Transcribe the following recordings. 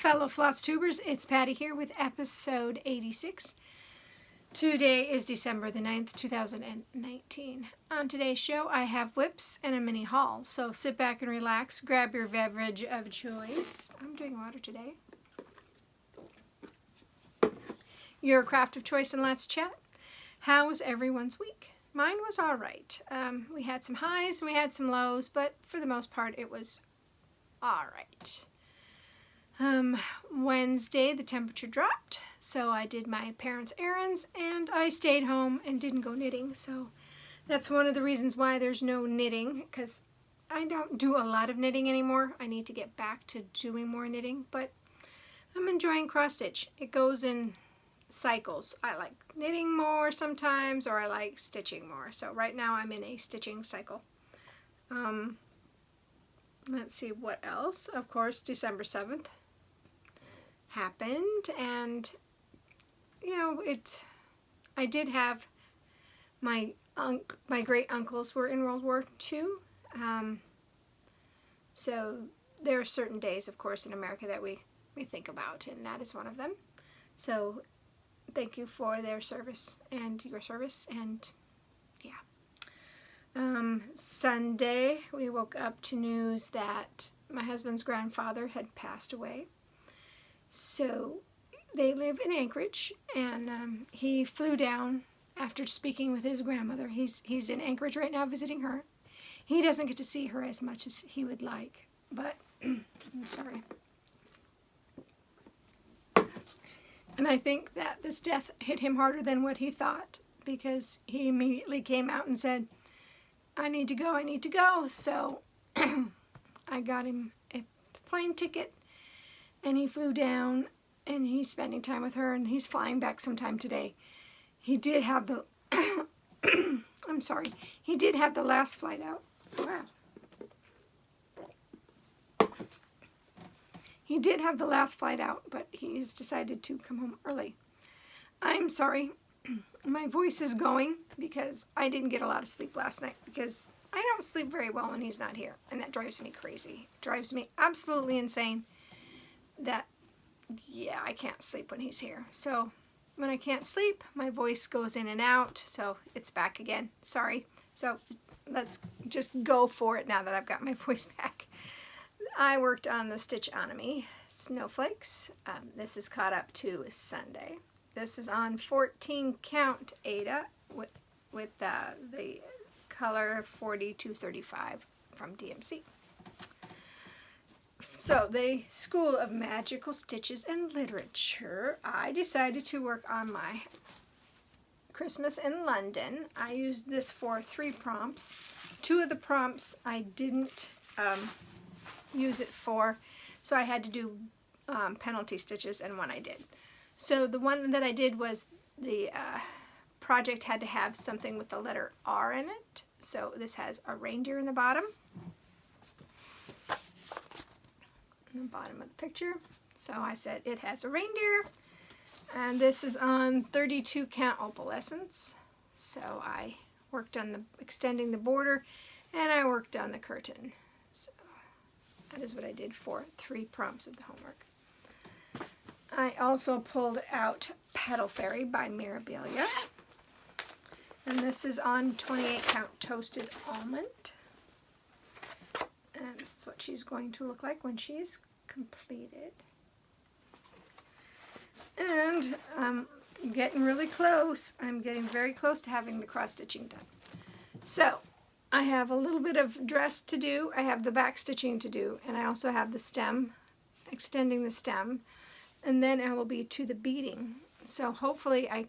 fellow Flosstubers, it's Patty here with episode 86. Today is December the 9th, 2019. On today's show, I have whips and a mini haul. So sit back and relax, grab your beverage of choice. I'm doing water today. Your craft of choice, and let's chat. How was everyone's week? Mine was all right. We had some highs and we had some lows, but for the most part, it was all right. Wednesday, the temperature dropped, so I did my parents' errands, and I stayed home and didn't go knitting. So that's one of the reasons why there's no knitting, because I don't do a lot of knitting anymore. I need to get back to doing more knitting, but I'm enjoying cross stitch. It goes in cycles. I like knitting more sometimes, or I like stitching more. So right now I'm in a stitching cycle. Let's see what else. Of course, December 7th happened, and you know, I did have my great uncles were in World War II, so there are certain days, of course, in America that we think about, and that is one of them. So thank you for their service and your service, and yeah. Sunday we woke up to news that my husband's grandfather had passed away. So they live in Anchorage, and he flew down after speaking with his grandmother. He's in Anchorage right now visiting her. He doesn't get to see her as much as he would like, but I'm sorry. And I think that this death hit him harder than what he thought, because he immediately came out and said, I need to go, I need to go. So I got him a plane ticket, and he flew down, and he's spending time with her, and he's flying back sometime today. He did have the, I'm sorry, he did have the last flight out. Wow. He did have the last flight out, but he's decided to come home early. I'm sorry, my voice is going because I didn't get a lot of sleep last night, because I don't sleep very well when he's not here, and that drives me crazy. It drives me absolutely insane that, yeah, I can't sleep when he's here. So when I can't sleep, my voice goes in and out, so it's back again. Sorry. So let's just go for it now that I've got my voice back. I worked on the Stitchonomy snowflakes. This is caught up to Sunday. This is on 14 count Aida with the color 4235 from DMC. So the School of Magical Stitches and Literature, I decided to work on my Christmas in London. I used this for 3 prompts. 2 of the prompts I didn't use it for, so I had to do penalty stitches, and one I did. So the one that I did was the project had to have something with the letter R in it. So this has a reindeer in the bottom. In the bottom of the picture. So I said it has a reindeer, and this is on 32 count opalescence. So I worked on extending the border, and I worked on the curtain. So that is what I did for 3 prompts of the homework. I also pulled out Petal Fairy by Mirabilia, and this is on 28 count toasted almond. And this is what she's going to look like when she's completed. And I'm getting really close. I'm getting very close to having the cross stitching done. So I have a little bit of dress to do. I have the back stitching to do, and I also have the stem, extending the stem, and then I will be to the beading. So hopefully I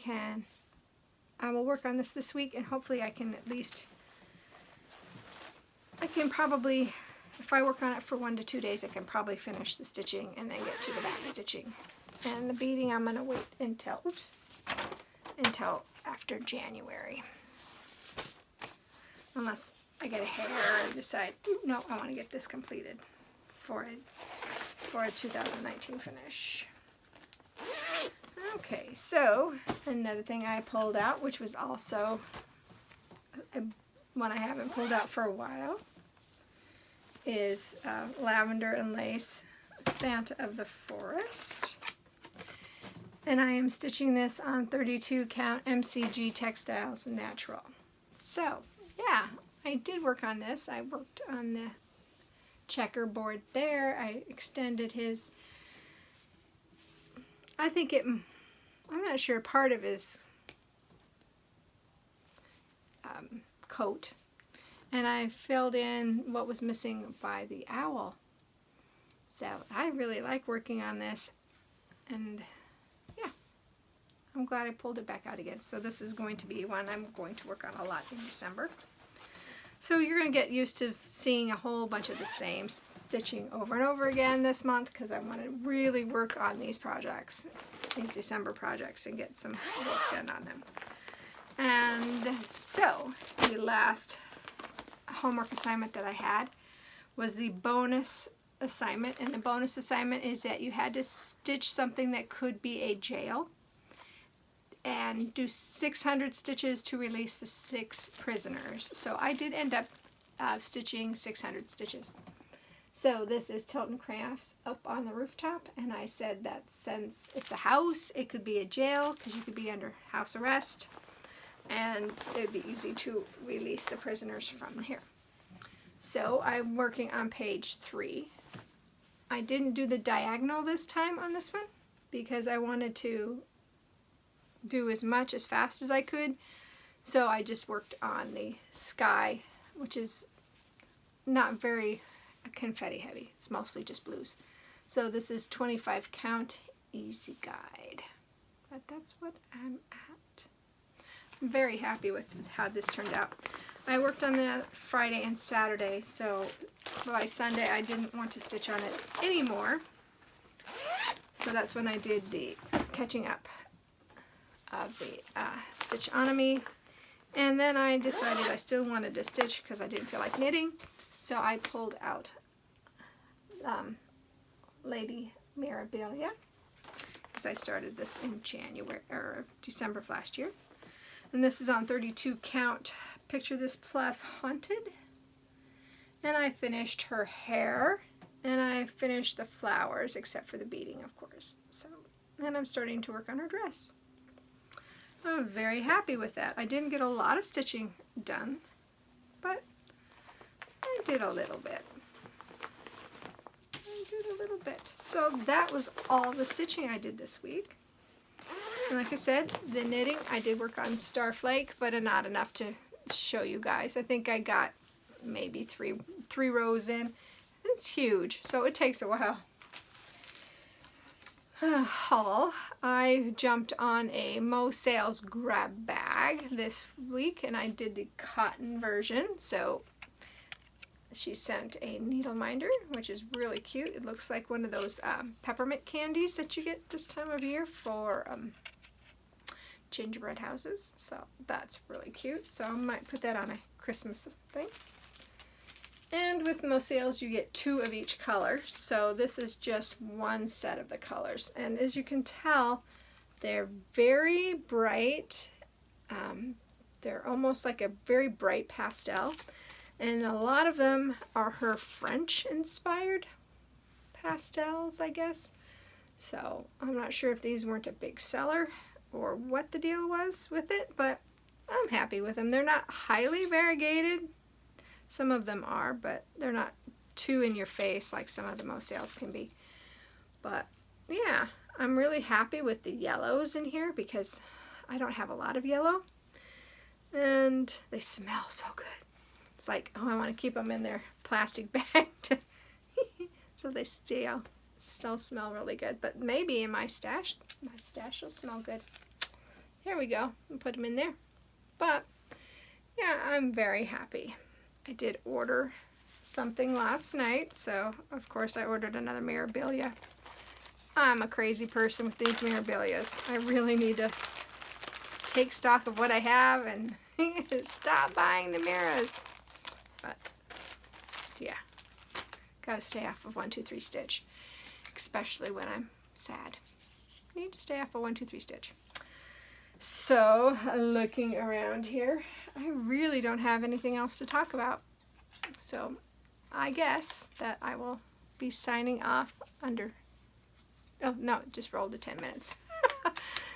will work on this week, and hopefully I can probably, if I work on it for 1 to 2 days, I can probably finish the stitching and then get to the back stitching. And the beading, I'm going to wait until after January. Unless I get a hair and decide, no, I want to get this completed for a 2019 finish. Okay, so another thing I pulled out, which was also one I haven't pulled out for a while, is Lavender and Lace Santa of the Forest. And I am stitching this on 32 count MCG Textiles Natural. So, yeah, I did work on this. I worked on the checkerboard there. I extended his, I'm not sure, part of his coat. And I filled in what was missing by the owl. So I really like working on this. And yeah, I'm glad I pulled it back out again. So this is going to be one I'm going to work on a lot in December. So you're going to get used to seeing a whole bunch of the same stitching over and over again this month, because I want to really work on these projects, these December projects, and get some work done on them. And so the last homework assignment that I had was the bonus assignment, and the bonus assignment is that you had to stitch something that could be a jail and do 600 stitches to release the 6 prisoners. So I did end up stitching 600 stitches. So this is Tilton Crafts up on the rooftop, and I said that since it's a house, it could be a jail because you could be under house arrest, and it'd be easy to release the prisoners from here. So I'm working on page 3. I didn't do the diagonal this time on this one because I wanted to do as much as fast as I could. So I just worked on the sky, which is not very confetti heavy. It's mostly just blues. So this is 25 count easy guide. But that's what I'm at. I'm very happy with how this turned out. I worked on that Friday and Saturday, so by Sunday I didn't want to stitch on it anymore. So that's when I did the catching up of the Stitchonomy. And then I decided I still wanted to stitch because I didn't feel like knitting. So I pulled out Lady Mirabilia, because I started this in January or December of last year. And this is on 32 count Picture This Plus Haunted. And I finished her hair, and I finished the flowers, except for the beading, of course. So, and I'm starting to work on her dress. I'm very happy with that. I didn't get a lot of stitching done, but I did a little bit. So that was all the stitching I did this week. And like I said, the knitting, I did work on Starflake, but not enough to show you guys. I think I got maybe three rows in. It's huge, so it takes a while. Haul. I jumped on a Mo Sales grab bag this week, and I did the cotton version. So she sent a needle minder, which is really cute. It looks like one of those peppermint candies that you get this time of year for gingerbread houses. So that's really cute. So I might put that on a Christmas thing. And with Mo Sales, you get 2 of each color. So this is just one set of the colors. And as you can tell, they're very bright. They're almost like a very bright pastel. And a lot of them are her French-inspired pastels, I guess. So I'm not sure if these weren't a big seller or what the deal was with it, but I'm happy with them. They're not highly variegated. Some of them are, but they're not too in your face like some of the Mo Sales can be. But yeah, I'm really happy with the yellows in here because I don't have a lot of yellow. And they smell so good. It's like, oh, I want to keep them in their plastic bag so they still smell really good. But maybe in my stash will smell good. Here we go. I'll put them in there. But yeah, I'm very happy. I did order something last night, so of course I ordered another Mirabilia. I'm a crazy person with these Mirabilias. I really need to take stock of what I have and stop buying the Miras. But yeah, gotta stay off of 1, 2, 3 stitch, especially when I'm sad. Need to stay off of 1, 2, 3 stitch. So looking around here, I really don't have anything else to talk about. So I guess that I will be signing off under, oh no, it just rolled to 10 minutes.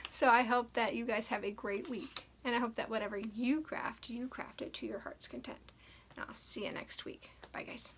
So I hope that you guys have a great week. And I hope that whatever you craft it to your heart's content. And I'll see you next week. Bye, guys.